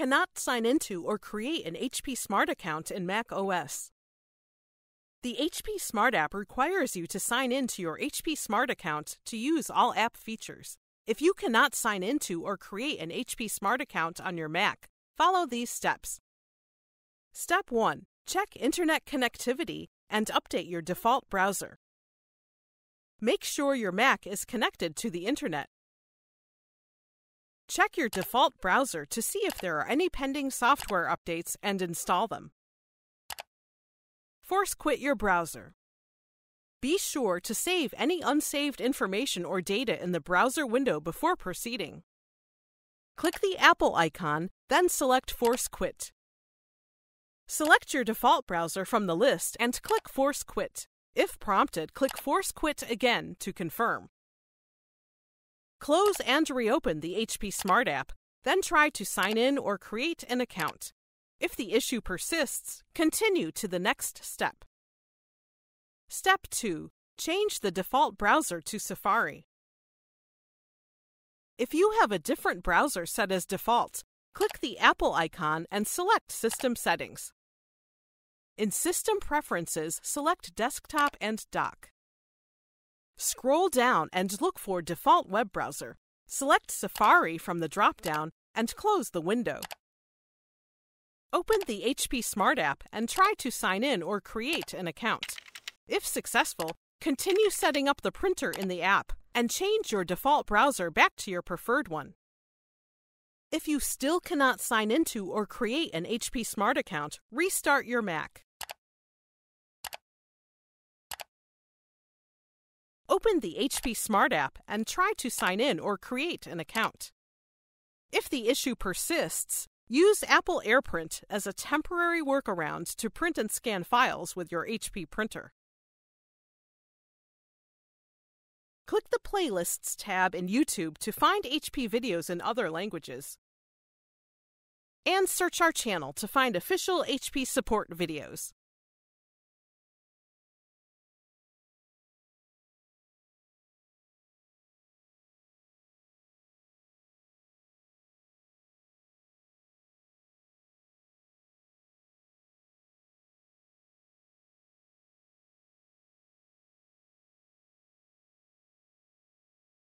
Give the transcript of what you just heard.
cannot sign into or create an HP Smart account in macOS. The HP Smart app requires you to sign into your HP Smart account to use all app features. If you cannot sign into or create an HP Smart account on your Mac, follow these steps. Step 1. Check Internet connectivity and update your default browser. Make sure your Mac is connected to the Internet. Check your default browser to see if there are any pending software updates and install them. Force quit your browser. Be sure to save any unsaved information or data in the browser window before proceeding. Click the Apple icon, then select Force Quit. Select your default browser from the list and click Force Quit. If prompted, click Force Quit again to confirm. Close and reopen the HP Smart app, then try to sign in or create an account. If the issue persists, continue to the next step. Step 2. Change the default browser to Safari. If you have a different browser set as default, click the Apple icon and select System Settings. In System Preferences, select Desktop and Dock. Scroll down and look for Default Web Browser. Select Safari from the drop-down and close the window. Open the HP Smart app and try to sign in or create an account. If successful, continue setting up the printer in the app and change your default browser back to your preferred one. If you still cannot sign into or create an HP Smart account, restart your Mac. Open the HP Smart app and try to sign in or create an account. If the issue persists, use Apple AirPrint as a temporary workaround to print and scan files with your HP printer. Click the Playlists tab in YouTube to find HP videos in other languages. And search our channel to find official HP support videos.